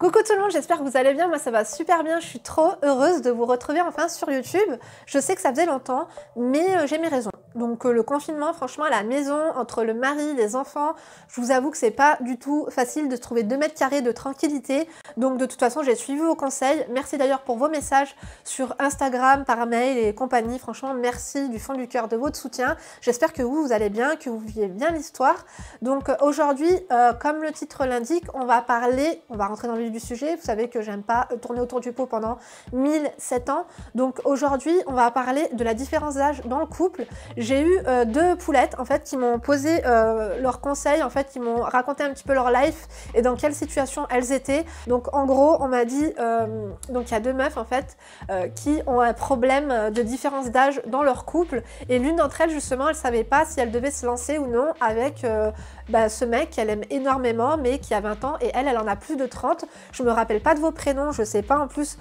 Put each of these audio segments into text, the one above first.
Coucou tout le monde, j'espère que vous allez bien, moi ça va super bien, je suis trop heureuse de vous retrouver enfin sur YouTube. Je sais que ça faisait longtemps, mais j'ai mes raisons. Donc le confinement, franchement, à la maison, entre le mari, les enfants, je vous avoue que c'est pas du tout facile de se trouver 2 mètres carrés de tranquillité. Donc de toute façon, j'ai suivi vos conseils. Merci d'ailleurs pour vos messages sur Instagram, par mail et compagnie. Franchement, merci du fond du cœur de votre soutien. J'espère que vous allez bien, que vous vivez bien l'histoire. Donc aujourd'hui, comme le titre l'indique, on va rentrer dans le vif du sujet. Vous savez que j'aime pas tourner autour du pot pendant 1007 ans. Donc aujourd'hui, on va parler de la différence d'âge dans le couple. J'ai eu 2 poulettes en fait qui m'ont posé leurs conseils, en fait qui m'ont raconté un petit peu leur life et dans quelle situation elles étaient. Donc en gros, on m'a dit, donc il y a 2 meufs en fait qui ont un problème de différence d'âge dans leur couple et l'une d'entre elles justement, elle savait pas si elle devait se lancer ou non avec ce mec qu'elle aime énormément mais qui a 20 ans et elle en a plus de 30. Je me rappelle pas de vos prénoms, je sais pas en plus.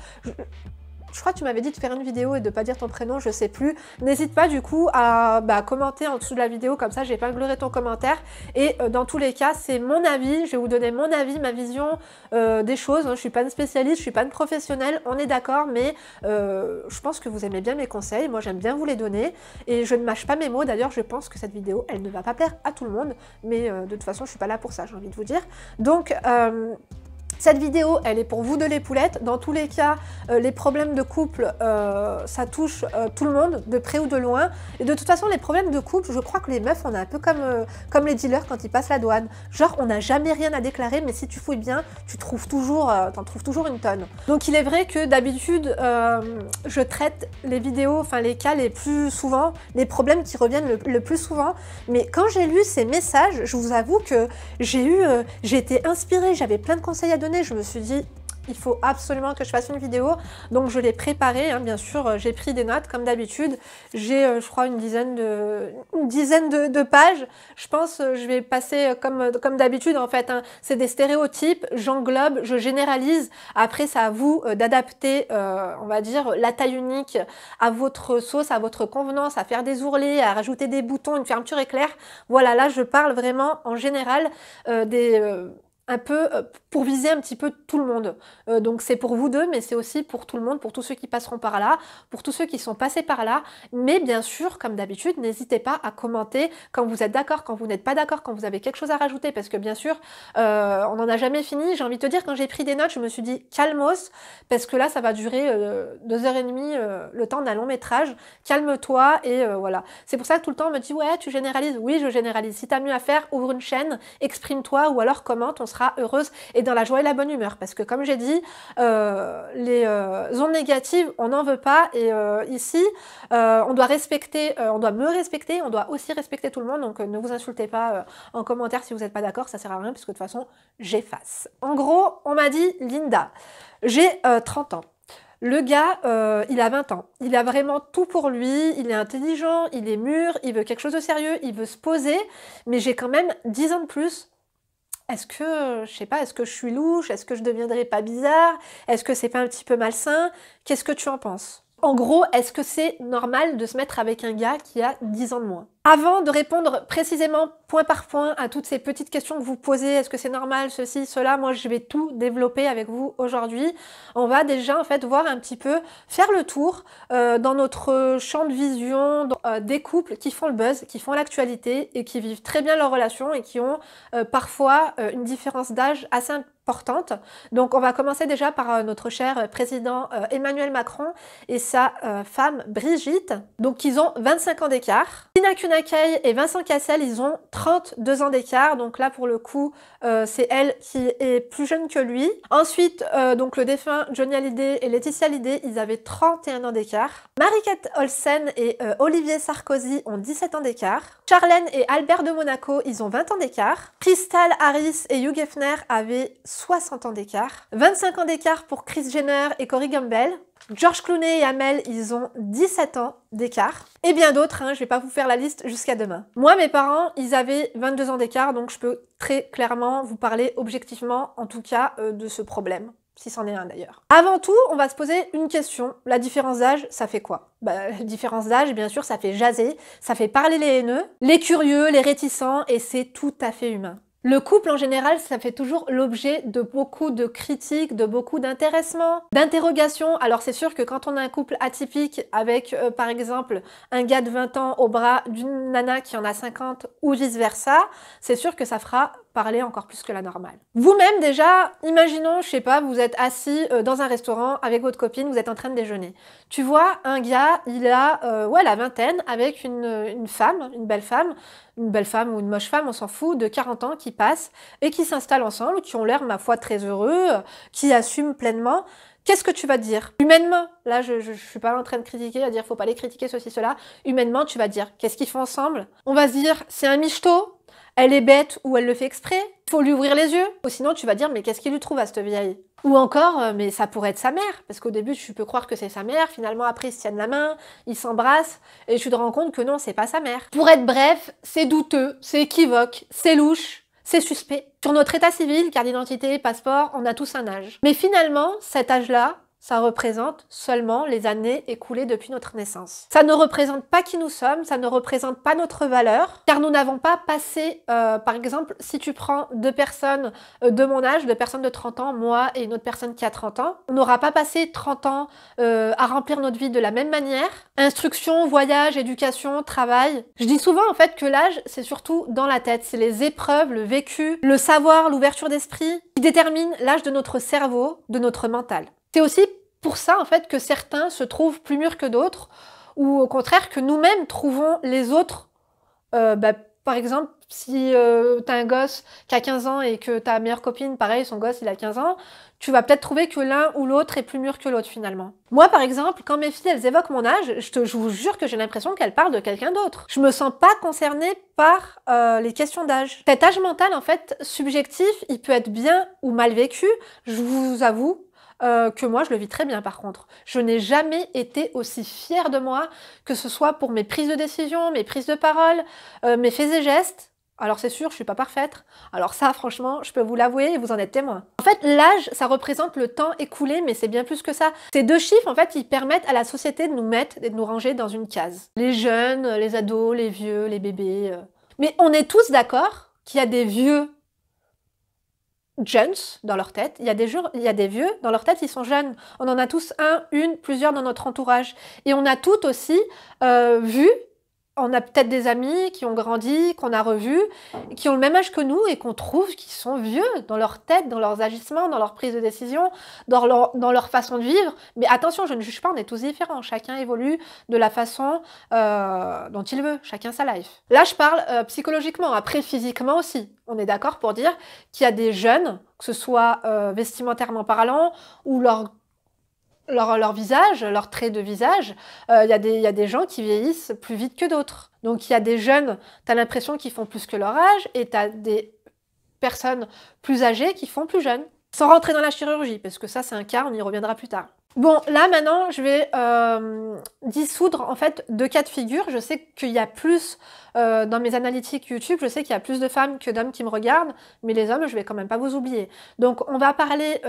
Je crois que tu m'avais dit de faire une vidéo et de pas dire ton prénom, je sais plus. N'hésite pas du coup à commenter en dessous de la vidéo, comme ça j'épinglerai ton commentaire. Et dans tous les cas, c'est mon avis, je vais vous donner mon avis, ma vision des choses. Je suis pas une spécialiste, je suis pas une professionnelle, on est d'accord, mais je pense que vous aimez bien mes conseils, moi j'aime bien vous les donner. Et je ne mâche pas mes mots, d'ailleurs je pense que cette vidéo, elle ne va pas plaire à tout le monde, mais de toute façon je suis pas là pour ça, j'ai envie de vous dire. Donc cette vidéo, elle est pour vous deux les poulettes. Dans tous les cas, les problèmes de couple, ça touche tout le monde, de près ou de loin. Et de toute façon, les problèmes de couple, je crois que les meufs, on est un peu comme les dealers quand ils passent la douane. Genre, on n'a jamais rien à déclarer, mais si tu fouilles bien, t'en trouves toujours une tonne. Donc il est vrai que d'habitude, je traite les vidéos, enfin les cas les plus souvent, les problèmes qui reviennent le plus souvent. Mais quand j'ai lu ces messages, je vous avoue que j'ai été inspirée, j'avais plein de conseils à donner. Je me suis dit, il faut absolument que je fasse une vidéo, donc je l'ai préparée, hein, bien sûr, j'ai pris des notes comme d'habitude, j'ai je crois une dizaine de pages, je pense je vais passer comme d'habitude en fait, hein. C'est des stéréotypes, j'englobe, je généralise, après c'est à vous d'adapter, on va dire, la taille unique à votre sauce, à votre convenance, à faire des ourlets, à rajouter des boutons, une fermeture éclair, voilà, là je parle vraiment en général un peu pour viser un petit peu tout le monde. Donc c'est pour vous deux, mais c'est aussi pour tout le monde, pour tous ceux qui passeront par là, pour tous ceux qui sont passés par là. Mais bien sûr, comme d'habitude, n'hésitez pas à commenter quand vous êtes d'accord, quand vous n'êtes pas d'accord, quand vous avez quelque chose à rajouter, parce que bien sûr, on n'en a jamais fini. J'ai envie de te dire, quand j'ai pris des notes, je me suis dit calmos, parce que là, ça va durer 2h30, le temps d'un long métrage. Calme-toi et voilà. C'est pour ça que tout le temps, on me dit, ouais, tu généralises. Oui, je généralise. Si t'as mieux à faire, ouvre une chaîne, exprime-toi ou alors commente, on sera heureuse et dans la joie et la bonne humeur, parce que comme j'ai dit, les ondes négatives, on n'en veut pas, et ici on doit respecter, on doit me respecter, on doit aussi respecter tout le monde, donc ne vous insultez pas en commentaire si vous n'êtes pas d'accord, ça sert à rien, puisque de toute façon j'efface. En gros, on m'a dit, Linda, j'ai 30 ans. Le gars, il a 20 ans, il a vraiment tout pour lui, il est intelligent, il est mûr, il veut quelque chose de sérieux, il veut se poser, mais j'ai quand même 10 ans de plus. Est-ce que, je sais pas, est-ce que je suis louche? Est-ce que je deviendrai pas bizarre? Est-ce que c'est pas un petit peu malsain? Qu'est-ce que tu en penses? En gros, est-ce que c'est normal de se mettre avec un gars qui a 10 ans de moins? Avant de répondre précisément point par point à toutes ces petites questions que vous posez, est-ce que c'est normal, ceci, cela, moi je vais tout développer avec vous aujourd'hui. On va déjà en fait voir un petit peu, faire le tour dans notre champ de vision des couples qui font le buzz, qui font l'actualité et qui vivent très bien leur relation et qui ont parfois une différence d'âge assez importante. Donc on va commencer déjà par notre cher président Emmanuel Macron et sa femme Brigitte. Donc ils ont 25 ans d'écart. Tina Kunakay et Vincent Cassel, ils ont 32 ans d'écart. Donc là pour le coup, c'est elle qui est plus jeune que lui. Ensuite, donc le défunt Johnny Hallyday et Laetitia Hallyday, ils avaient 31 ans d'écart. Marie-Kate Olsen et Olivier Sarkozy ont 17 ans d'écart. Charlène et Albert de Monaco, ils ont 20 ans d'écart. Crystal Harris et Hugh Hefner avaient 60 ans d'écart. 25 ans d'écart pour Kris Jenner et Corey Gamble. George Clooney et Amel, ils ont 17 ans d'écart. Et bien d'autres, hein, je vais pas vous faire la liste jusqu'à demain. Moi, mes parents, ils avaient 22 ans d'écart, donc je peux très clairement vous parler objectivement, en tout cas, de ce problème. Si c'en est un d'ailleurs. Avant tout, on va se poser une question. La différence d'âge, ça fait quoi? La différence d'âge, bien sûr, ça fait jaser, ça fait parler les haineux, les curieux, les réticents, et c'est tout à fait humain. Le couple en général, ça fait toujours l'objet de beaucoup de critiques, de beaucoup d'intéressements, d'interrogations. Alors c'est sûr que quand on a un couple atypique avec par exemple un gars de 20 ans au bras d'une nana qui en a 50 ou vice versa, c'est sûr que ça fera parler encore plus que la normale. Vous-même déjà, imaginons, je sais pas, vous êtes assis dans un restaurant avec votre copine, vous êtes en train de déjeuner. Tu vois un gars, il a ouais, la vingtaine avec une femme, une belle femme ou une moche femme, on s'en fout, de 40 ans qui passent et qui s'installent ensemble, qui ont l'air, ma foi, très heureux, qui assument pleinement. Qu'est-ce que tu vas dire? Humainement, là je suis pas en train de critiquer, à dire faut pas les critiquer, ceci, cela. Humainement, tu vas dire, qu'est-ce qu'ils font ensemble? On va se dire, c'est un michto, elle est bête ou elle le fait exprès, faut lui ouvrir les yeux. Ou sinon, tu vas dire, mais qu'est-ce qu'il lui trouve à cette vieille? Ou encore, mais ça pourrait être sa mère, parce qu'au début, tu peux croire que c'est sa mère, finalement, après, ils se tiennent la main, ils s'embrassent, et tu te rends compte que non, c'est pas sa mère. Pour être bref, c'est douteux, c'est équivoque, c'est louche, c'est suspect. Sur notre état civil, carte d'identité, passeport, on a tous un âge. Mais finalement, cet âge-là, ça représente seulement les années écoulées depuis notre naissance. Ça ne représente pas qui nous sommes, ça ne représente pas notre valeur, car nous n'avons pas passé, par exemple, si tu prends deux personnes de mon âge, deux personnes de 30 ans, moi et une autre personne qui a 30 ans, on n'aura pas passé 30 ans à remplir notre vie de la même manière. Instruction, voyage, éducation, travail. Je dis souvent en fait que l'âge, c'est surtout dans la tête, c'est les épreuves, le vécu, le savoir, l'ouverture d'esprit qui déterminent l'âge de notre cerveau, de notre mental. C'est aussi pour ça, en fait, que certains se trouvent plus mûrs que d'autres, ou au contraire, que nous-mêmes trouvons les autres. Par exemple, si t'as un gosse qui a 15 ans et que ta meilleure copine, pareil, son gosse, il a 15 ans, tu vas peut-être trouver que l'un ou l'autre est plus mûr que l'autre, finalement. Moi, par exemple, quand mes filles, elles évoquent mon âge, je vous jure que j'ai l'impression qu'elles parlent de quelqu'un d'autre. Je me sens pas concernée par les questions d'âge. Cet âge mental, en fait, subjectif, il peut être bien ou mal vécu, je vous avoue, que moi je le vis très bien par contre. Je n'ai jamais été aussi fière de moi, que ce soit pour mes prises de décision, mes prises de parole, mes faits et gestes. Alors c'est sûr, je suis pas parfaite. Alors ça, franchement, je peux vous l'avouer et vous en êtes témoin. En fait, l'âge, ça représente le temps écoulé, mais c'est bien plus que ça. Ces deux chiffres, en fait, ils permettent à la société de nous mettre et de nous ranger dans une case. Les jeunes, les ados, les vieux, les bébés. Mais on est tous d'accord qu'il y a des vieux jeunes dans leur tête, il y a des vieux dans leur tête, ils sont jeunes. On en a tous un, une, plusieurs dans notre entourage. Et on a toutes aussi vu, on a peut-être des amis qui ont grandi, qu'on a revus, qui ont le même âge que nous et qu'on trouve qu'ils sont vieux dans leur tête, dans leurs agissements, dans leur prise de décision, dans leur façon de vivre. Mais attention, je ne juge pas, on est tous différents. Chacun évolue de la façon dont il veut, chacun sa life. Là, je parle psychologiquement, après physiquement aussi. On est d'accord pour dire qu'il y a des jeunes, que ce soit vestimentairement parlant ou leur visage, leur trait de visage, il y a des gens qui vieillissent plus vite que d'autres. Donc il y a des jeunes, tu as l'impression qu'ils font plus que leur âge, et tu as des personnes plus âgées qui font plus jeunes. Sans rentrer dans la chirurgie, parce que ça c'est un cas, on y reviendra plus tard. Bon, là maintenant, je vais dissoudre en fait deux cas de figure. Je sais qu'il y a plus, dans mes analytiques YouTube, je sais qu'il y a plus de femmes que d'hommes qui me regardent, mais les hommes, je vais quand même pas vous oublier. Donc on va parler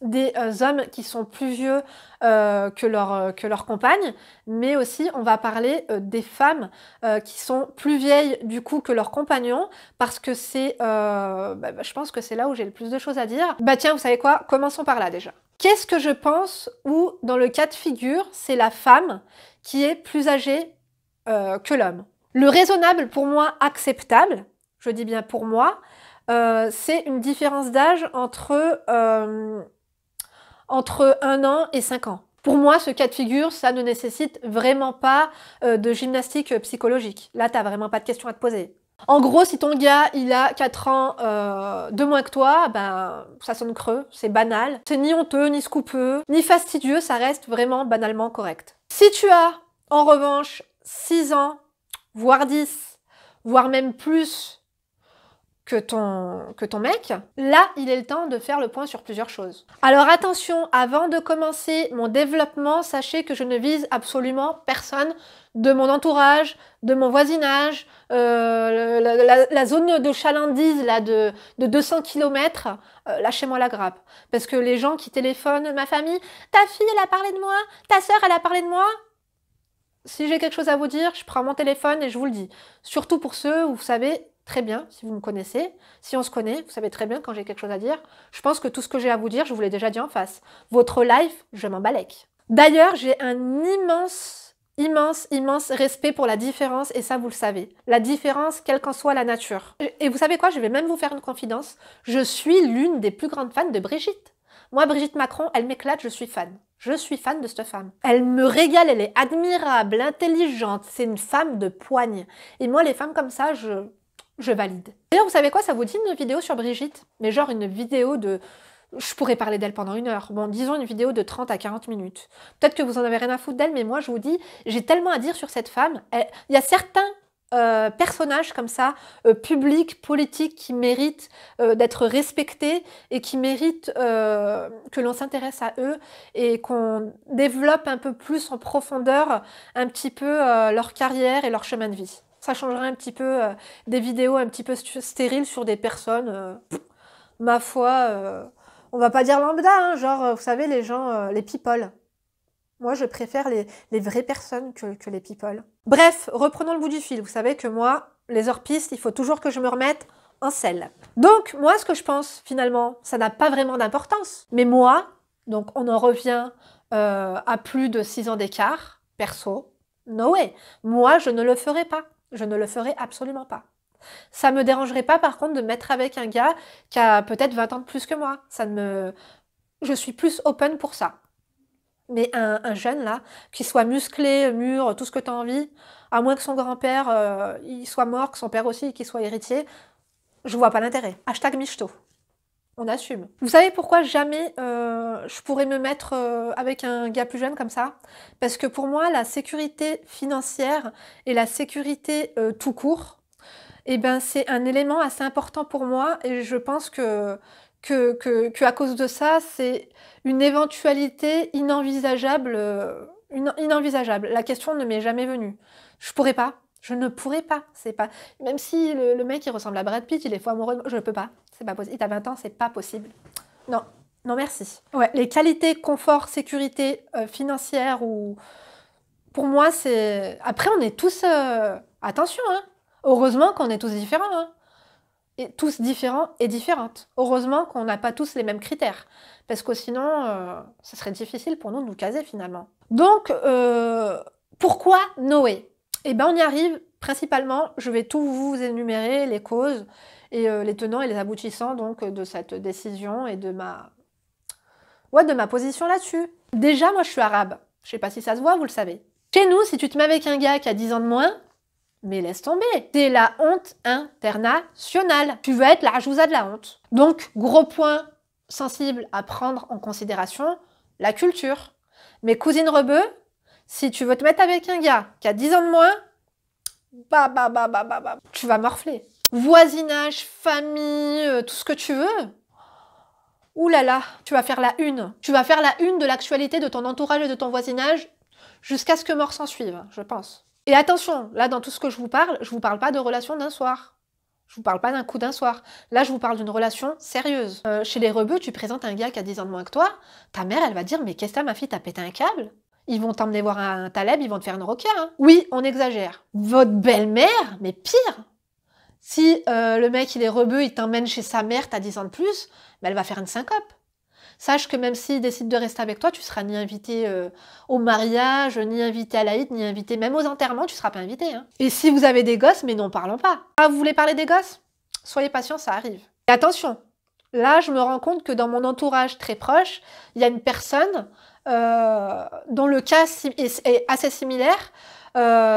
des hommes qui sont plus vieux que leur compagne, mais aussi on va parler des femmes qui sont plus vieilles du coup que leurs compagnons, parce que c'est, je pense que c'est là où j'ai le plus de choses à dire. Bah tiens, vous savez quoi? Commençons par là déjà. Qu'est-ce que je pense où, dans le cas de figure, c'est la femme qui est plus âgée que l'homme? Le raisonnable, pour moi, acceptable, je dis bien pour moi, c'est une différence d'âge entre 1 an et 5 ans. Pour moi, ce cas de figure, ça ne nécessite vraiment pas de gymnastique psychologique. Là, t'as vraiment pas de questions à te poser. En gros, si ton gars, il a 4 ans de moins que toi, ben, ça sonne creux, c'est banal. C'est ni honteux, ni scoopeux, ni fastidieux, ça reste vraiment banalement correct. Si tu as, en revanche, 6 ans, voire 10, voire même plus que ton mec, là, il est le temps de faire le point sur plusieurs choses. Alors attention, avant de commencer mon développement, sachez que je ne vise absolument personne de mon entourage, de mon voisinage, la zone de chalandise là, de 200 km, lâchez-moi la grappe. Parce que les gens qui téléphonent, ma famille, ta fille, elle a parlé de moi, ta sœur, elle a parlé de moi. Si j'ai quelque chose à vous dire, je prends mon téléphone et je vous le dis. Surtout pour ceux où, vous savez, très bien, si vous me connaissez. Si on se connaît, vous savez très bien quand j'ai quelque chose à dire. Je pense que tout ce que j'ai à vous dire, je vous l'ai déjà dit en face. Votre life, je m'en balèque. D'ailleurs, j'ai un immense respect pour la différence, et ça, vous le savez. La différence, quelle qu'en soit la nature. Et vous savez quoi? Je vais même vous faire une confidence. Je suis l'une des plus grandes fans de Brigitte. Moi, Brigitte Macron, elle m'éclate, je suis fan. Je suis fan de cette femme. Elle me régale, elle est admirable, intelligente. C'est une femme de poigne. Et moi, les femmes comme ça, je valide. D'ailleurs, vous savez quoi? Ça vous dit une vidéo sur Brigitte? Mais genre une vidéo de... Je pourrais parler d'elle pendant 1 heure. Bon, disons une vidéo de 30 à 40 minutes. Peut-être que vous en avez rien à foutre d'elle, mais moi, je vous dis, j'ai tellement à dire sur cette femme. Il y a certains personnages comme ça, publics, politiques, qui méritent d'être respectés et qui méritent que l'on s'intéresse à eux et qu'on développe un peu plus en profondeur un petit peu leur carrière et leur chemin de vie. Ça changerait un petit peu des vidéos un petit peu stériles sur des personnes, ma foi, on va pas dire lambda, hein, genre, vous savez, les gens, les people. Moi, je préfère les vraies personnes que les people. Bref, reprenons le bout du fil. Vous savez que moi, les hors-pistes, il faut toujours que je me remette en selle. Donc, moi, ce que je pense, finalement, ça n'a pas vraiment d'importance. Mais moi, donc on en revient à plus de 6 ans d'écart, perso, no way. Moi, je ne le ferai pas. Je ne le ferai absolument pas. Ça me dérangerait pas, par contre, de me mettre avec un gars qui a peut-être 20 ans de plus que moi. Je suis plus open pour ça. Mais un jeune, là, qui soit musclé, mûr, tout ce que tu as envie, à moins que son grand-père il soit mort, que son père aussi, qu'il soit héritier, je vois pas l'intérêt. Hashtag michto. On assume. Vous savez pourquoi jamais je pourrais me mettre avec un gars plus jeune comme ça? Parce que pour moi, la sécurité financière et la sécurité tout court, eh ben, c'est un élément assez important pour moi, et je pense que à cause de ça, c'est une éventualité inenvisageable, inenvisageable. La question ne m'est jamais venue. Je pourrais pas. Je ne pourrais pas. C'est pas. Même si le mec il ressemble à Brad Pitt, il est fou amoureux de moi, je peux pas. C'est pas possible. Il a 20 ans, c'est pas possible. Non, non merci. Ouais, les qualités, confort, sécurité financière, ou pour moi c'est. Après on est tous. Attention, hein. Heureusement qu'on est tous différents, hein. Et tous différents et différentes. Heureusement qu'on n'a pas tous les mêmes critères, parce que sinon, ça serait difficile pour nous de nous caser finalement. Donc, pourquoi Noé? Eh bien, on y arrive principalement, je vais tout vous énumérer, les causes et les tenants et les aboutissants donc, de cette décision et de ma position là-dessus. Déjà, moi je suis arabe, je sais pas si ça se voit, vous le savez. Chez nous, si tu te mets avec un gars qui a 10 ans de moins, mais laisse tomber, c'est la honte internationale. Tu veux être la rajouza de la honte. Donc, gros point sensible à prendre en considération, la culture. Mes cousines rebeux, si tu veux te mettre avec un gars qui a 10 ans de moins, tu vas morfler. Voisinage, famille, tout ce que tu veux. Ouh là là, tu vas faire la une. Tu vas faire la une de l'actualité de ton entourage et de ton voisinage jusqu'à ce que mort s'en suive, je pense. Et attention, là, dans tout ce que je vous parle pas de relation d'un soir. Je vous parle pas d'un coup d'un soir. Là, je vous parle d'une relation sérieuse. Chez les rebeux, tu présentes un gars qui a 10 ans de moins que toi, ta mère, elle va dire « Mais qu'est-ce que t'as, ma fille, t'as pété un câble ?» Ils vont t'emmener voir un Taleb, ils vont te faire une roquia. Hein. Oui, on exagère. Votre belle-mère, mais pire. Si le mec, il est rebeu, il t'emmène chez sa mère, t'as 10 ans de plus, ben, elle va faire une syncope. Sache que même s'il décide de rester avec toi, tu seras ni invité au mariage, ni invité à l'Aïd, ni invité même aux enterrements, tu seras pas invité. Hein. Et si vous avez des gosses, mais non, parlons pas. Ah, vous voulez parler des gosses? Soyez patient, ça arrive. Et attention, là, je me rends compte que dans mon entourage très proche, il y a une personne dont le cas est assez similaire.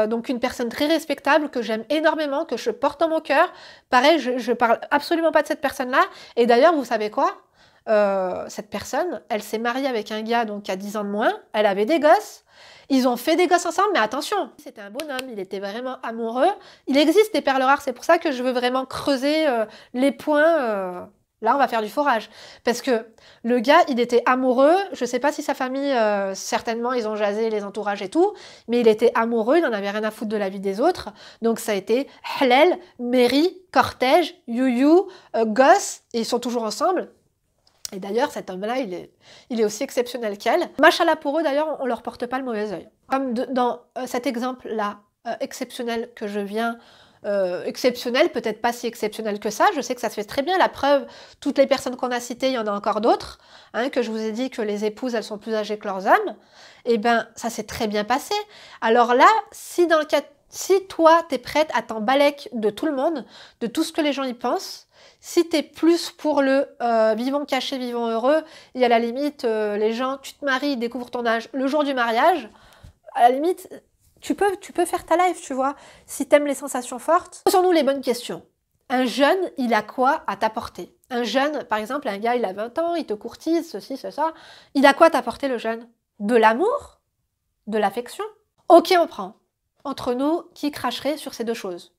Donc une personne très respectable que j'aime énormément, que je porte dans mon cœur. Pareil, je parle absolument pas de cette personne-là. Et d'ailleurs, vous savez quoi? Cette personne, elle s'est mariée avec un gars donc, qui a 10 ans de moins, elle avait des gosses, ils ont fait des gosses ensemble, mais attention, c'était un bonhomme, il était vraiment amoureux. Il existe des perles rares, c'est pour ça que je veux vraiment creuser les points. Là, on va faire du forage. Parce que le gars, il était amoureux, je sais pas si sa famille, certainement, ils ont jasé les entourages et tout, mais il était amoureux, il n'en avait rien à foutre de la vie des autres. Donc ça a été halal, mairie, cortège, you, gosse, et ils sont toujours ensemble. Et d'ailleurs, cet homme-là, il est aussi exceptionnel qu'elle. Machallah pour eux, d'ailleurs, on leur porte pas le mauvais œil. Comme dans cet exemple-là, exceptionnel que je viens exceptionnel, peut-être pas si exceptionnel que ça. Je sais que ça se fait très bien. La preuve, toutes les personnes qu'on a citées, il y en a encore d'autres, hein, que je vous ai dit que les épouses, elles sont plus âgées que leurs hommes. Eh bien, ça s'est très bien passé. Alors là, si toi, t'es prête à t'en balèque de tout le monde, de tout ce que les gens y pensent, si t'es plus pour le vivons cachés, vivons heureux, et à la limite, les gens, tu te maries, ils découvrent ton âge le jour du mariage, à la limite, tu peux faire ta life, tu vois, si t'aimes les sensations fortes. Posons-nous les bonnes questions. Un jeune, il a quoi à t'apporter? Un jeune, par exemple, un gars, il a 20 ans, il te courtise, ceci, ça. Il a quoi à t'apporter, le jeune? De l'amour? De l'affection? Ok, on prend. Entre nous, qui cracherait sur ces deux choses?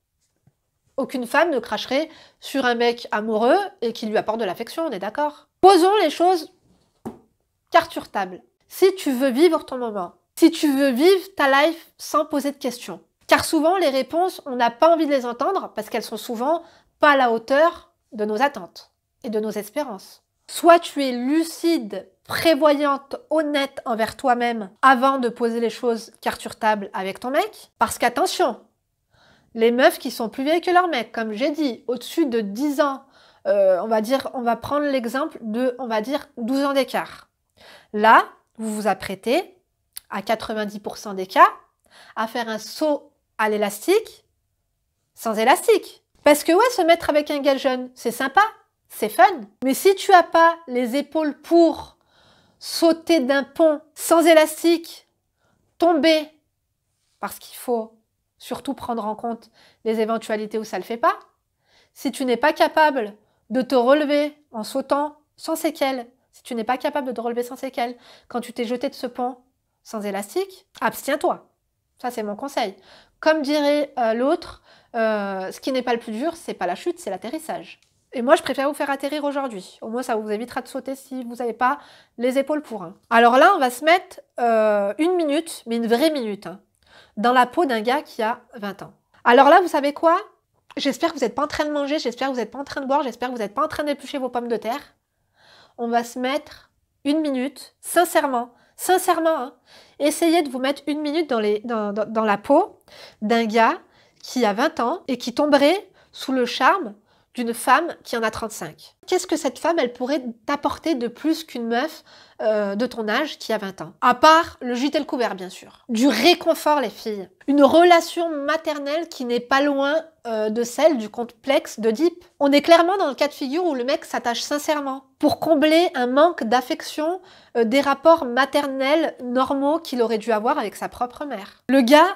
Aucune femme ne cracherait sur un mec amoureux et qui lui apporte de l'affection, on est d'accord? Posons les choses carte sur table. Si tu veux vivre ton moment, si tu veux vivre ta life sans poser de questions, car souvent les réponses, on n'a pas envie de les entendre parce qu'elles sont souvent pas à la hauteur de nos attentes et de nos espérances. Soit tu es lucide, prévoyante, honnête envers toi-même avant de poser les choses carte sur table avec ton mec, parce qu'attention, les meufs qui sont plus vieilles que leur mec, comme j'ai dit, au-dessus de 10 ans, on va prendre l'exemple de, 12 ans d'écart. Là, vous vous apprêtez, à 90% des cas, à faire un saut à l'élastique sans élastique. Parce que ouais, se mettre avec un gars jeune, c'est sympa, c'est fun. Mais si tu n'as pas les épaules pour sauter d'un pont sans élastique, tomber, parce qu'il faut surtout prendre en compte les éventualités où ça ne le fait pas, si tu n'es pas capable de te relever en sautant sans séquelles, si tu n'es pas capable de te relever sans séquelles, quand tu t'es jeté de ce pont sans élastique, abstiens-toi. Ça, c'est mon conseil. Comme dirait l'autre, ce qui n'est pas le plus dur, c'est pas la chute, c'est l'atterrissage. Et moi, je préfère vous faire atterrir aujourd'hui. Au moins, ça vous évitera de sauter si vous n'avez pas les épaules pour. Alors là, on va se mettre une minute, mais une vraie minute, dans la peau d'un gars qui a 20 ans. Alors là, vous savez quoi? J'espère que vous n'êtes pas en train de manger, j'espère que vous n'êtes pas en train de boire, j'espère que vous n'êtes pas en train d'éplucher vos pommes de terre. On va se mettre une minute, sincèrement, essayez de vous mettre une minute dans la peau d'un gars qui a 20 ans et qui tomberait sous le charme d'une femme qui en a 35. Qu'est-ce que cette femme, elle pourrait t'apporter de plus qu'une meuf de ton âge qui a 20 ans? À part le gîte et le couvert, bien sûr. Du réconfort, les filles. Une relation maternelle qui n'est pas loin de celle du complexe d'Oedipe. On est clairement dans le cas de figure où le mec s'attache sincèrement pour combler un manque d'affection des rapports maternels normaux qu'il aurait dû avoir avec sa propre mère. Le gars,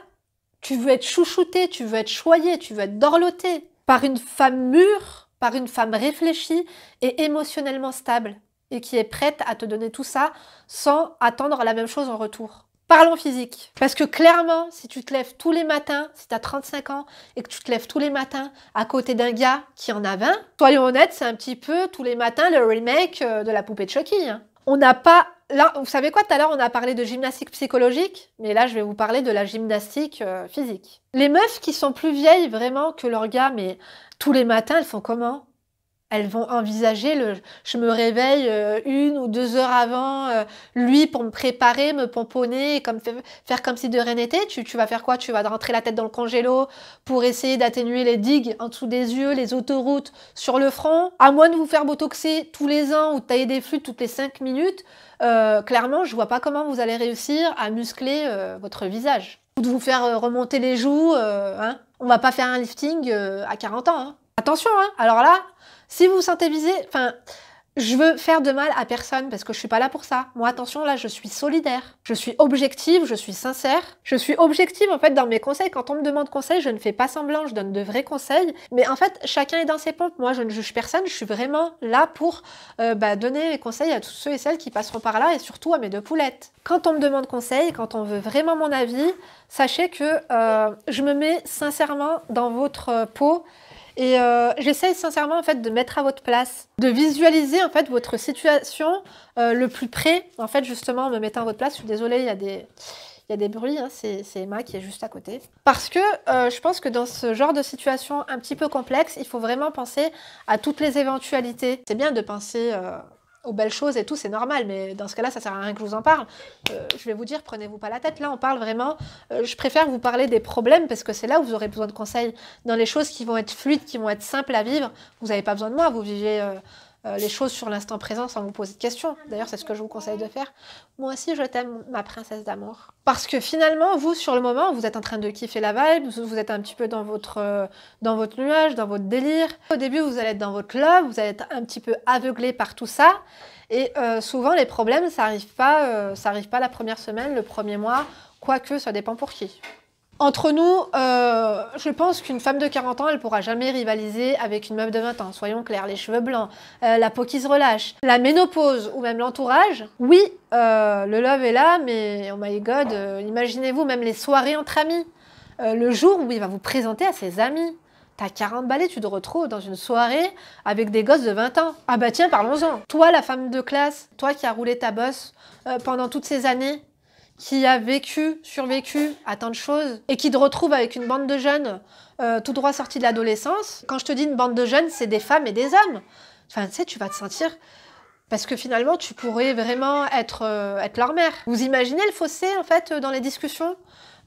tu veux être chouchouté, tu veux être choyé, tu veux être dorloté par une femme mûre, par une femme réfléchie et émotionnellement stable, et qui est prête à te donner tout ça sans attendre la même chose en retour. Parlons physique. Parce que clairement, si tu te lèves tous les matins, si tu as 35 ans, et que tu te lèves tous les matins à côté d'un gars qui en a 20, soyons honnêtes, c'est un petit peu tous les matins le remake de la poupée de Chucky. On n'a pas... Là, vous savez quoi, tout à l'heure, on a parlé de gymnastique psychologique, mais là, je vais vous parler de la gymnastique physique. Les meufs qui sont plus vieilles vraiment que leurs gars, mais tous les matins, elles font comment? Elles vont envisager je me réveille 1 ou 2 heures avant lui pour me préparer, me pomponner, faire comme si de rien n'était. Tu vas faire quoi? Tu vas rentrer la tête dans le congélo pour essayer d'atténuer les digues en dessous des yeux, les autoroutes sur le front. À moins de vous faire botoxer tous les ans ou tailler des flûtes toutes les 5 minutes, clairement, je vois pas comment vous allez réussir à muscler votre visage. Ou de vous faire remonter les joues. On va pas faire un lifting à 40 ans. Attention, alors là, si vous vous sentez visé, je veux faire de mal à personne parce que je suis pas là pour ça. Moi, attention, là, je suis solidaire. Je suis objective, je suis sincère. Je suis objective, en fait, dans mes conseils. Quand on me demande conseil, je ne fais pas semblant, je donne de vrais conseils. Mais en fait, chacun est dans ses pompes. Moi, je ne juge personne. Je suis vraiment là pour donner les conseils à tous ceux et celles qui passeront par là et surtout à mes 2 poulettes. Quand on me demande conseil, quand on veut vraiment mon avis, sachez que je me mets sincèrement dans votre peau. Et j'essaye sincèrement en fait de mettre à votre place, de visualiser en fait votre situation le plus près, en fait justement en me mettant à votre place. Je suis désolée, il y a des bruits, c'est Emma qui est juste à côté. Parce que je pense que dans ce genre de situation un petit peu complexe, il faut vraiment penser à toutes les éventualités. C'est bien de penser aux belles choses et tout, c'est normal, mais dans ce cas-là, ça sert à rien que je vous en parle. Je vais vous dire, prenez-vous pas la tête. Là, on parle vraiment... je préfère vous parler des problèmes, parce que c'est là où vous aurez besoin de conseils. Dans les choses qui vont être fluides, qui vont être simples à vivre, vous n'avez pas besoin de moi, vous vivez... les choses sur l'instant présent sans vous poser de questions. D'ailleurs, c'est ce que je vous conseille de faire. Moi aussi, je t'aime, ma princesse d'amour. Parce que finalement, vous, sur le moment, vous êtes en train de kiffer la vibe, vous êtes un petit peu dans votre nuage, dans votre délire. Au début, vous allez être dans votre love, vous allez être un petit peu aveuglé par tout ça. Et souvent, les problèmes, ça arrive pas la première semaine, le premier mois, quoique, ça dépend pour qui. Entre nous, je pense qu'une femme de 40 ans, elle pourra jamais rivaliser avec une meuf de 20 ans. Soyons clairs, les cheveux blancs, la peau qui se relâche, la ménopause ou même l'entourage. Oui, le love est là, mais oh my god, imaginez-vous même les soirées entre amis. Le jour où il va vous présenter à ses amis. T'as 40 balais, tu te retrouves dans une soirée avec des gosses de 20 ans. Ah bah tiens, parlons-en. Toi, la femme de classe, toi qui as roulé ta bosse pendant toutes ces années, qui a survécu à tant de choses, et qui te retrouve avec une bande de jeunes tout droit sortis de l'adolescence. Quand je te dis une bande de jeunes, c'est des femmes et des hommes. Enfin, tu sais, tu vas te sentir... Parce que finalement, tu pourrais vraiment être leur mère. Vous imaginez le fossé, en fait, dans les discussions?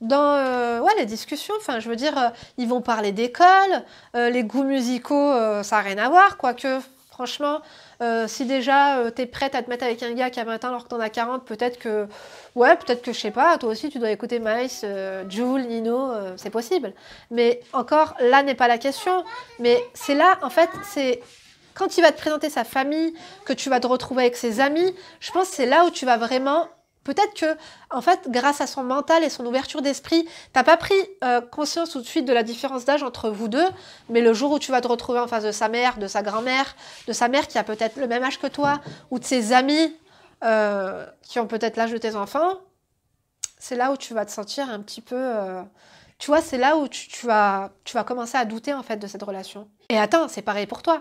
Ouais, les discussions, enfin, je veux dire, ils vont parler d'école, les goûts musicaux, ça n'a rien à voir, quoique... Franchement, si déjà t'es prête à te mettre avec un gars qui a 20 ans alors que t'en as 40, peut-être que, je sais pas, toi aussi tu dois écouter Maïs, Jul, Nino, c'est possible. Mais encore, là n'est pas la question. Mais c'est là, en fait, c'est quand il va te présenter sa famille, que tu vas te retrouver avec ses amis, je pense que c'est là où tu vas vraiment... Peut-être que, en fait, grâce à son mental et son ouverture d'esprit, t'as pas pris conscience tout de suite de la différence d'âge entre vous deux, mais le jour où tu vas te retrouver en face de sa mère, de sa grand-mère, de sa mère qui a peut-être le même âge que toi, ou de ses amis qui ont peut-être l'âge de tes enfants, c'est là où tu vas te sentir un petit peu... Tu vois, c'est là où tu vas commencer à douter, en fait, de cette relation. Et attends, c'est pareil pour toi.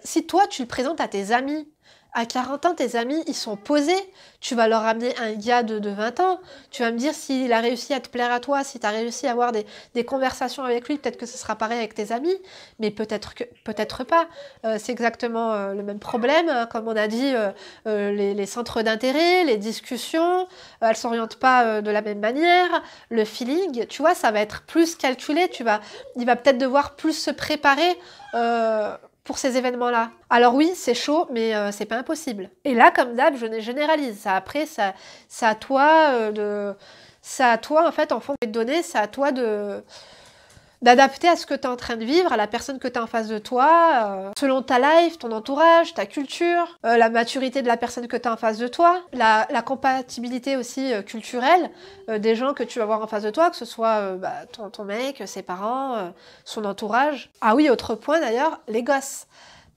Si toi, tu le présentes à tes amis, à 40 ans, tes amis, ils sont posés. Tu vas leur ramener un gars de 20 ans. Tu vas me dire s'il a réussi à te plaire à toi, si tu as réussi à avoir des conversations avec lui, peut-être que ce sera pareil avec tes amis, mais peut-être pas. C'est exactement le même problème. Comme on a dit, les centres d'intérêt, les discussions, elles ne s'orientent pas de la même manière. Le feeling, tu vois, ça va être plus calculé. Il va peut-être devoir plus se préparer pour ces événements-là. Alors oui, c'est chaud, mais c'est pas impossible. Et là, comme d'hab, je généralise. Ça, après, c'est à toi c'est à toi, en fait, en fonction des données, c'est à toi d'adapter à ce que tu es en train de vivre, à la personne que tu as en face de toi, selon ta life, ton entourage, ta culture, la maturité de la personne que tu as en face de toi, la compatibilité aussi culturelle des gens que tu vas voir en face de toi, que ce soit ton mec, ses parents, son entourage. Ah oui, autre point d'ailleurs, les gosses.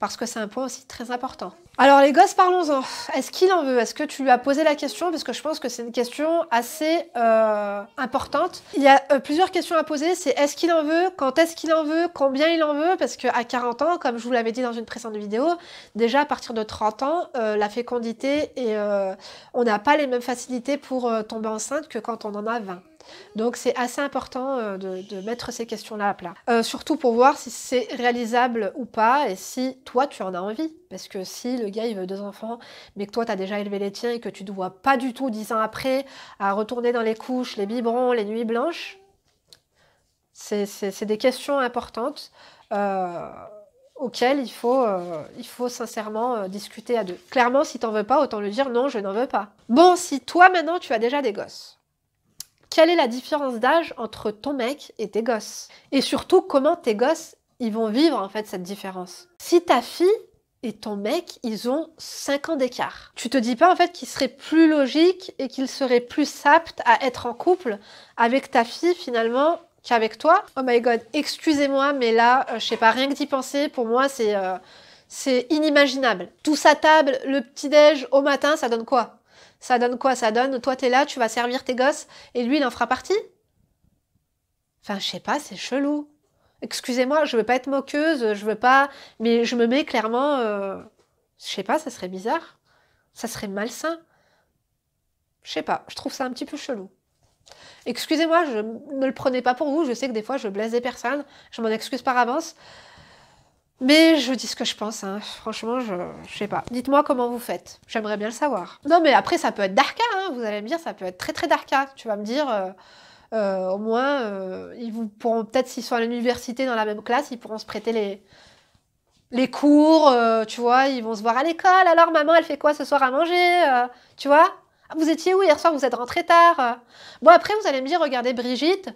Parce que c'est un point aussi très important. Alors les gosses, parlons-en. Est-ce qu'il en veut? Est-ce que tu lui as posé la question? Parce que je pense que c'est une question assez importante. Il y a plusieurs questions à poser. C'est est-ce qu'il en veut? Quand est-ce qu'il en veut? Combien il en veut? Parce qu'à 40 ans, comme je vous l'avais dit dans une précédente vidéo, déjà à partir de 30 ans, la fécondité et on n'a pas les mêmes facilités pour tomber enceinte que quand on en a 20. Donc c'est assez important de mettre ces questions-là à plat. Surtout pour voir si c'est réalisable ou pas et si toi tu en as envie. Parce que si le gars il veut 2 enfants, mais que toi tu as déjà élevé les tiens et que tu ne te vois pas du tout 10 ans après à retourner dans les couches, les biberons, les nuits blanches, c'est des questions importantes auxquelles il faut sincèrement discuter à deux. Clairement, si t'en veux pas, autant lui dire non, je n'en veux pas. Bon, si toi maintenant tu as déjà des gosses, quelle est la différence d'âge entre ton mec et tes gosses? Et surtout, comment tes gosses, ils vont vivre en fait cette différence? Si ta fille et ton mec, ils ont 5 ans d'écart, tu te dis pas en fait qu'il serait plus logique et qu'il serait plus apte à être en couple avec ta fille finalement qu'avec toi? Oh my god, excusez-moi, mais là, je sais pas, rien que d'y penser, pour moi, c'est inimaginable. Tous à table, le petit-déj au matin, ça donne quoi? Ça donne quoi? Ça donne, toi t'es là, tu vas servir tes gosses, et lui il en fera partie? Enfin, je sais pas, c'est chelou. Excusez-moi, je veux pas être moqueuse, je veux pas... Mais je me mets clairement... Je sais pas, ça serait bizarre. Ça serait malsain. Je sais pas, je trouve ça un petit peu chelou. Excusez-moi, je ne le prenais pas pour vous, je sais que des fois je blesse des personnes, je m'en excuse par avance. Mais je dis ce que je pense, hein. Franchement, je sais pas. Dites-moi comment vous faites. J'aimerais bien le savoir. Non, mais après, ça peut être darka, hein. Vous allez me dire, ça peut être très très darka. Tu vas me dire, au moins, ils vous pourront peut-être, s'ils sont à l'université dans la même classe, ils pourront se prêter les cours, tu vois, ils vont se voir à l'école. Alors, maman, elle fait quoi ce soir à manger tu vois? Ah, vous étiez où hier soir? Vous êtes rentré tard. Bon, après, vous allez me dire, regardez Brigitte,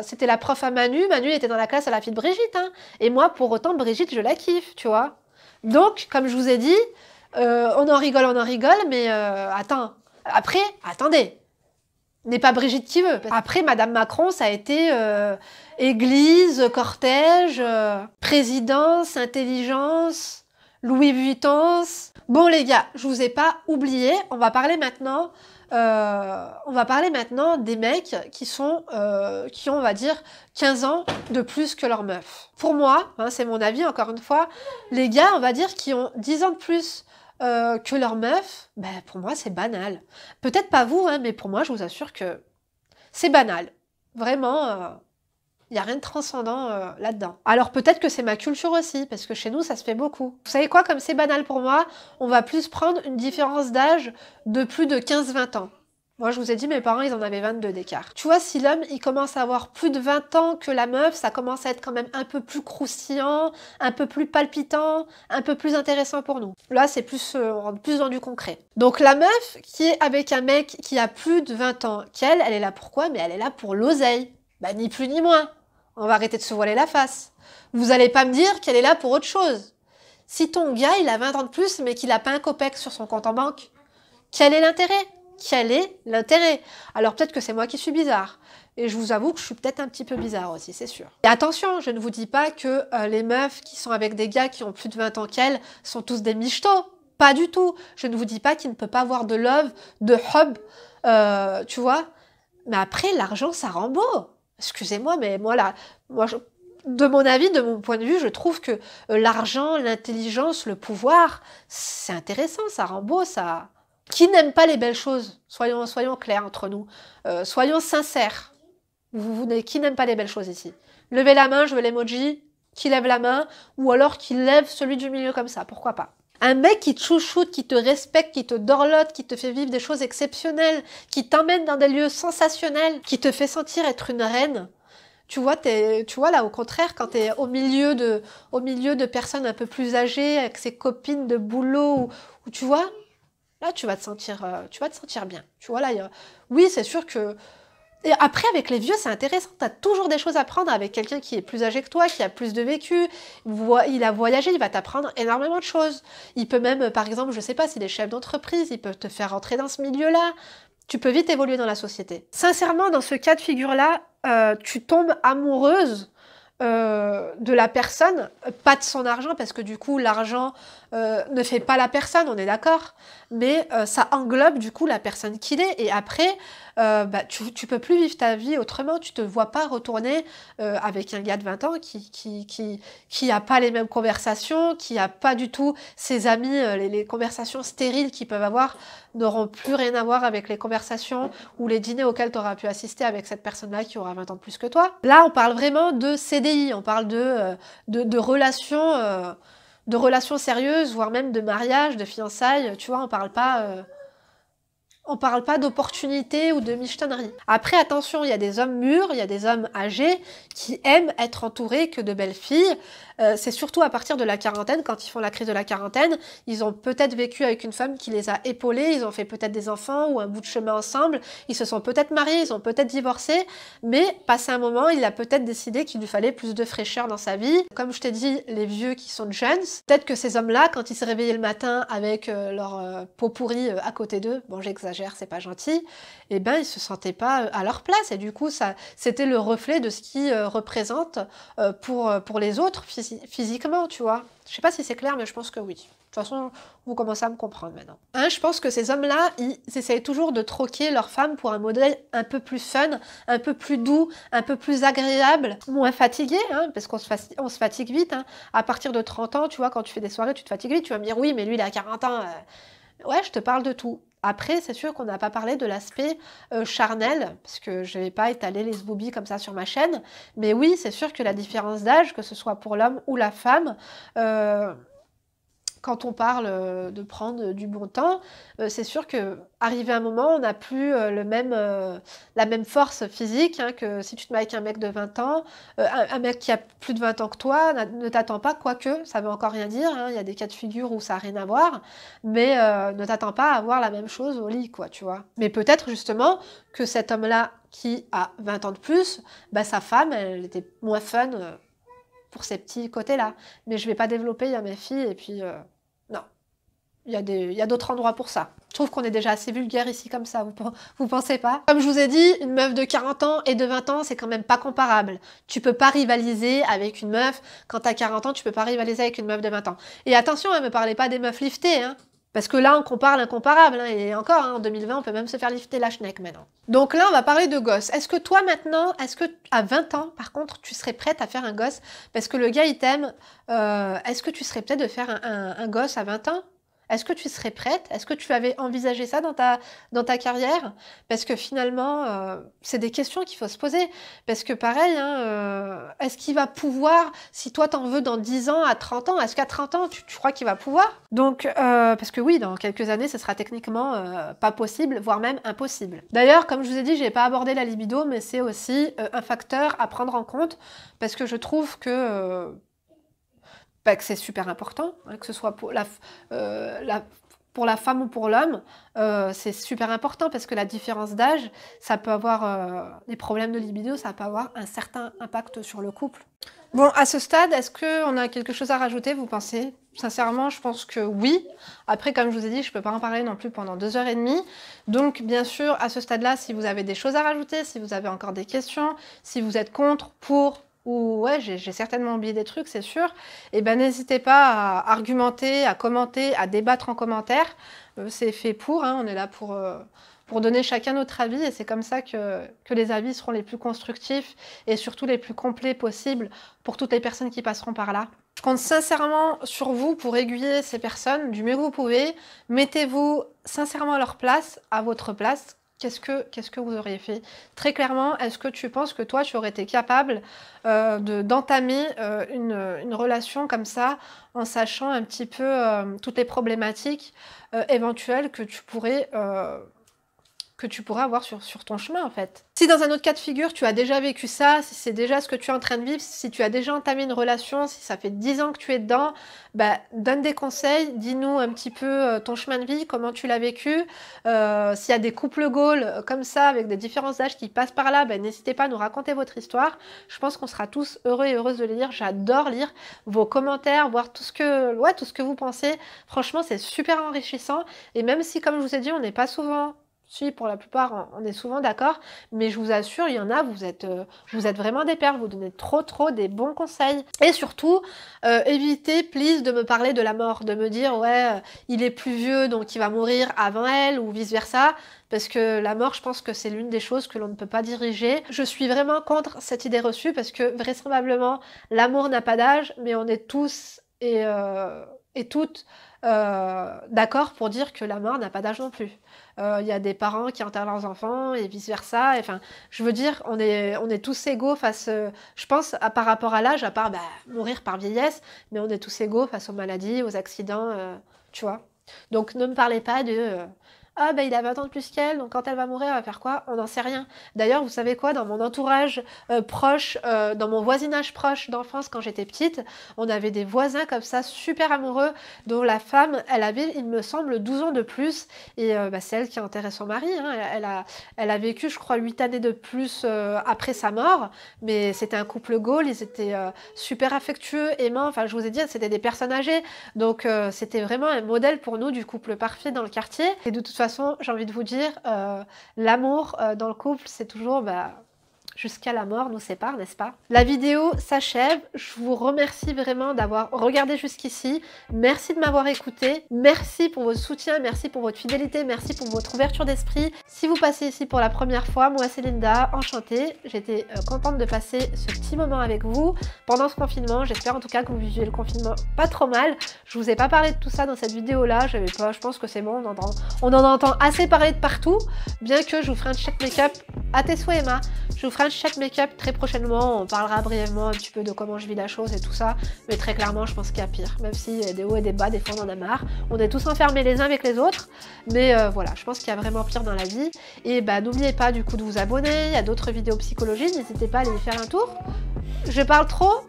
c'était la prof à Manu. Manu était dans la classe à la fille de Brigitte. Hein. Et moi, pour autant, Brigitte, je la kiffe, tu vois. Donc, comme je vous ai dit, on en rigole, mais attends. Après, attendez. N'est pas Brigitte qui veut. Après, Madame Macron, ça a été église, cortège, présidence, intelligence, Louis Vuitton. Bon les gars, je vous ai pas oublié. On va parler maintenant des mecs qui ont, on va dire, 15 ans de plus que leur meuf. Pour moi, hein, c'est mon avis, encore une fois, les gars, on va dire, qui ont 10 ans de plus que leur meuf, ben, pour moi, c'est banal. Peut-être pas vous, hein, mais pour moi, je vous assure que c'est banal. Vraiment, il n'y a rien de transcendant là-dedans. Alors peut-être que c'est ma culture aussi, parce que chez nous, ça se fait beaucoup. Vous savez quoi, comme c'est banal pour moi, on va plus prendre une différence d'âge de plus de 15-20 ans. Moi, je vous ai dit, mes parents, ils en avaient 22 d'écart. Tu vois, si l'homme, il commence à avoir plus de 20 ans que la meuf, ça commence à être quand même un peu plus croustillant, un peu plus palpitant, un peu plus intéressant pour nous. Là, c'est plus, on rentre plus dans du concret. Donc, la meuf qui est avec un mec qui a plus de 20 ans qu'elle, elle est là pour quoi? Mais elle est là pour l'oseille. Bah, ni plus ni moins. On va arrêter de se voiler la face. Vous allez pas me dire qu'elle est là pour autre chose. Si ton gars, il a 20 ans de plus, mais qu'il a pas un copec sur son compte en banque, quel est l'intérêt? Quel est l'intérêt? Alors peut-être que c'est moi qui suis bizarre. Et je vous avoue que je suis peut-être un petit peu bizarre aussi, c'est sûr. Et attention, je ne vous dis pas que les meufs qui sont avec des gars qui ont plus de 20 ans qu'elles sont tous des michetots. Pas du tout. Je ne vous dis pas qu'il ne peut pas avoir de love, de hub, tu vois. Mais après, l'argent, ça rend beau. Excusez-moi, mais moi, là, de mon avis, de mon point de vue, je trouve que l'argent, l'intelligence, le pouvoir, c'est intéressant, ça rend beau, ça... Qui n'aime pas les belles choses? Soyons clairs entre nous. Soyons sincères. Qui n'aime pas les belles choses ici? Levez la main, je veux l'emoji. Qui lève la main? Ou alors qui lève celui du milieu comme ça, pourquoi pas? Un mec qui te chouchoute, qui te respecte, qui te dorlote, qui te fait vivre des choses exceptionnelles, qui t'emmène dans des lieux sensationnels, qui te fait sentir être une reine. Tu vois, là, au contraire, quand tu es au milieu de personnes un peu plus âgées, avec ses copines de boulot, ou tu vois... Là, tu vas te sentir bien. Tu vois, là, oui, c'est sûr que... Et après, avec les vieux, c'est intéressant. Tu as toujours des choses à apprendre avec quelqu'un qui est plus âgé que toi, qui a plus de vécu. Il a voyagé, il va t'apprendre énormément de choses. Il peut même, par exemple, je sais pas, s'il est chef d'entreprise, il peut te faire rentrer dans ce milieu-là. Tu peux vite évoluer dans la société. Sincèrement, dans ce cas de figure-là, tu tombes amoureuse de la personne, pas de son argent, parce que du coup, l'argent ne fait pas la personne, on est d'accord, mais ça englobe du coup la personne qu'il est, et après, tu peux plus vivre ta vie autrement, tu te vois pas retourner avec un gars de 20 ans qui a pas les mêmes conversations, qui a pas du tout ses amis, les conversations stériles qu'ils peuvent avoir n'auront plus rien à voir avec les conversations ou les dîners auxquels tu auras pu assister avec cette personne-là qui aura 20 ans de plus que toi. Là, on parle vraiment de CDI, on parle de relations sérieuses, voire même de mariage, de fiançailles, tu vois, on parle pas d'opportunité ou de michetonnerie. Après, attention, il y a des hommes mûrs, il y a des hommes âgés qui aiment être entourés que de belles filles. C'est surtout à partir de la quarantaine, quand ils font la crise de la quarantaine, ils ont peut-être vécu avec une femme qui les a épaulés, ils ont fait peut-être des enfants ou un bout de chemin ensemble, ils se sont peut-être mariés, ils ont peut-être divorcé, mais passé un moment, il a peut-être décidé qu'il lui fallait plus de fraîcheur dans sa vie. Comme je t'ai dit, les vieux qui sont jeunes, peut-être que ces hommes-là, quand ils se réveillaient le matin avec leur peau pourrie à côté d'eux, bon j'exagère, c'est pas gentil, eh ben ils se sentaient pas à leur place, et du coup ça c'était le reflet de ce qu'ils représentent pour les autres physiquement, tu vois. Je sais pas si c'est clair, mais je pense que oui. De toute façon, vous commencez à me comprendre maintenant. Hein, je pense que ces hommes-là, ils essayent toujours de troquer leur femme pour un modèle un peu plus fun, un peu plus doux, un peu plus agréable, moins fatigué, hein, parce qu'on se fatigue vite. Hein. À partir de 30 ans, tu vois, quand tu fais des soirées, tu te fatigues vite. Tu vas me dire, oui, mais lui, il a 40 ans, Ouais, je te parle de tout. Après, c'est sûr qu'on n'a pas parlé de l'aspect charnel, parce que je ne vais pas étaler les sboobies comme ça sur ma chaîne. Mais oui, c'est sûr que la différence d'âge, que ce soit pour l'homme ou la femme, euh, quand on parle de prendre du bon temps, c'est sûr qu'arrivé à un moment, on n'a plus la même force physique hein, que si tu te mets avec un mec de 20 ans. Un mec qui a plus de 20 ans que toi ne t'attend pas, quoique, ça veut encore rien dire. Hein, il y a des cas de figure où ça n'a rien à voir, mais ne t'attend pas à avoir la même chose au lit, quoi, tu vois. Mais peut-être justement que cet homme-là qui a 20 ans de plus, bah, sa femme, elle était moins fun pour ces petits côtés-là. Mais je vais pas développer, il y a mes filles, et puis non, il y a d'autres endroits pour ça. Je trouve qu'on est déjà assez vulgaire ici comme ça, vous pensez pas? Comme je vous ai dit, une meuf de 40 ans et de 20 ans, c'est quand même pas comparable. Tu peux pas rivaliser avec une meuf, quand t'as 40 ans, tu peux pas rivaliser avec une meuf de 20 ans. Et attention, me parlez pas des meufs liftées, hein. Parce que là, on compare l'incomparable, hein, et encore, hein, en 2020, on peut même se faire lifter la schneck maintenant. Donc là, on va parler de gosse. Est-ce que toi, maintenant, est-ce que à 20 ans, par contre, tu serais prête à faire un gosse? Parce que le gars, il t'aime. Est-ce que tu serais peut-être de faire un gosse à 20 ans? Est-ce que tu serais prête? Est-ce que tu avais envisagé ça dans ta carrière? Parce que finalement, c'est des questions qu'il faut se poser. Parce que pareil, hein, est-ce qu'il va pouvoir, si toi t'en veux dans 10 ans, à 30 ans, est-ce qu'à 30 ans, tu crois qu'il va pouvoir? Donc, parce que oui, dans quelques années, ce sera techniquement pas possible, voire même impossible. D'ailleurs, comme je vous ai dit, j'ai pas abordé la libido, mais c'est aussi un facteur à prendre en compte, parce que je trouve que que c'est super important, hein, que ce soit pour pour la femme ou pour l'homme, c'est super important parce que la différence d'âge, ça peut avoir des problèmes de libido, ça peut avoir un certain impact sur le couple. Bon, à ce stade, est-ce qu'on a quelque chose à rajouter, vous pensez? Sincèrement, je pense que oui. Après, comme je vous ai dit, je ne peux pas en parler non plus pendant 2 h 30. Donc, bien sûr, à ce stade-là, si vous avez des choses à rajouter, si vous avez encore des questions, si vous êtes contre, pour, ou ouais, j'ai certainement oublié des trucs, c'est sûr, et ben n'hésitez pas à argumenter, à commenter, à débattre en commentaire. C'est fait pour, hein, on est là pour donner chacun notre avis, et c'est comme ça que les avis seront les plus constructifs et surtout les plus complets possibles pour toutes les personnes qui passeront par là. Je compte sincèrement sur vous pour aiguiller ces personnes du mieux que vous pouvez. Mettez-vous sincèrement à leur place, à votre place. Qu'est-ce que vous auriez fait? Très clairement, est-ce que tu penses que toi, tu aurais été capable d'entamer une relation comme ça, en sachant un petit peu toutes les problématiques éventuelles que tu pourrais avoir sur ton chemin en fait. Si dans un autre cas de figure tu as déjà vécu ça, si c'est déjà ce que tu es en train de vivre, si tu as déjà entamé une relation, si ça fait 10 ans que tu es dedans, bah, donne des conseils, dis-nous un petit peu ton chemin de vie, comment tu l'as vécu. S'il y a des couples goals comme ça, avec des différents âges qui passent par là, bah, n'hésitez pas à nous raconter votre histoire. Je pense qu'on sera tous heureux et heureuses de les lire. J'adore lire vos commentaires, voir tout ce que vous pensez. Franchement, c'est super enrichissant. Et même si, comme je vous ai dit, on n'est pas souvent... Si, pour la plupart, on est souvent d'accord, mais je vous assure, il y en a, vous êtes vraiment des perles, vous donnez trop des bons conseils. Et surtout, évitez, please, de me parler de la mort, de me dire, ouais, il est plus vieux, donc il va mourir avant elle, ou vice-versa, parce que la mort, je pense que c'est l'une des choses que l'on ne peut pas diriger. Je suis vraiment contre cette idée reçue, parce que vraisemblablement, l'amour n'a pas d'âge, mais on est tous et toutes d'accord pour dire que la mort n'a pas d'âge non plus. Il y a des parents qui enterrent leurs enfants et vice-versa. Enfin, je veux dire, on est tous égaux face, je pense, par rapport à l'âge, à part mourir par vieillesse, mais on est tous égaux face aux maladies, aux accidents, tu vois. Donc ne me parlez pas de... ah il a 20 ans de plus qu'elle, donc quand elle va mourir, elle va faire quoi? On n'en sait rien. D'ailleurs, vous savez quoi? Dans mon entourage proche, dans mon voisinage proche d'enfance quand j'étais petite, on avait des voisins comme ça, super amoureux, dont la femme, elle avait, il me semble, 12 ans de plus, et c'est elle qui a enterré son mari, hein. Elle a vécu, je crois, 8 années de plus après sa mort, mais c'était un couple goal, ils étaient super affectueux, aimants, enfin je vous ai dit, c'était des personnes âgées, donc c'était vraiment un modèle pour nous du couple parfait dans le quartier, et de toute façon, j'ai envie de vous dire, l'amour dans le couple, c'est toujours, jusqu'à la mort nous sépare, n'est-ce pas? La vidéo s'achève. Je vous remercie vraiment d'avoir regardé jusqu'ici. Merci de m'avoir écouté. Merci pour votre soutien, merci pour votre fidélité, merci pour votre ouverture d'esprit. Si vous passez ici pour la première fois, moi c'est Linda, enchantée. J'étais contente de passer ce petit moment avec vous pendant ce confinement. J'espère en tout cas que vous viviez le confinement pas trop mal. Je vous ai pas parlé de tout ça dans cette vidéo là, je pense que c'est bon, on en entend assez parler de partout, bien que je vous ferai un check make-up à tes souhaits Emma. Je vous ferai un check make-up très prochainement, on parlera brièvement un petit peu de comment je vis la chose et tout ça, mais très clairement je pense qu'il y a pire, même si des hauts et des bas, des fois on en a marre, on est tous enfermés les uns avec les autres, mais voilà, je pense qu'il y a vraiment pire dans la vie, et bah n'oubliez pas du coup de vous abonner, il y a d'autres vidéos psychologie, n'hésitez pas à aller y faire un tour. Je parle trop,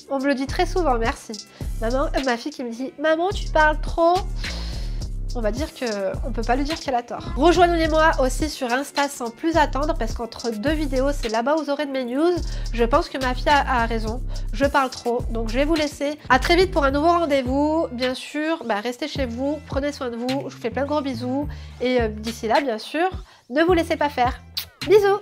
on me le dit très souvent, merci. Maman, ma fille qui me dit « Maman, tu parles trop !» On va dire qu'on peut pas lui dire qu'elle a tort. Rejoignez-moi aussi sur Insta sans plus attendre parce qu'entre deux vidéos, c'est là-bas vous aurez de mes news. Je pense que ma fille a raison, je parle trop, donc je vais vous laisser. À très vite pour un nouveau rendez-vous. Bien sûr, restez chez vous, prenez soin de vous, je vous fais plein de gros bisous. Et d'ici là, bien sûr, ne vous laissez pas faire. Bisous!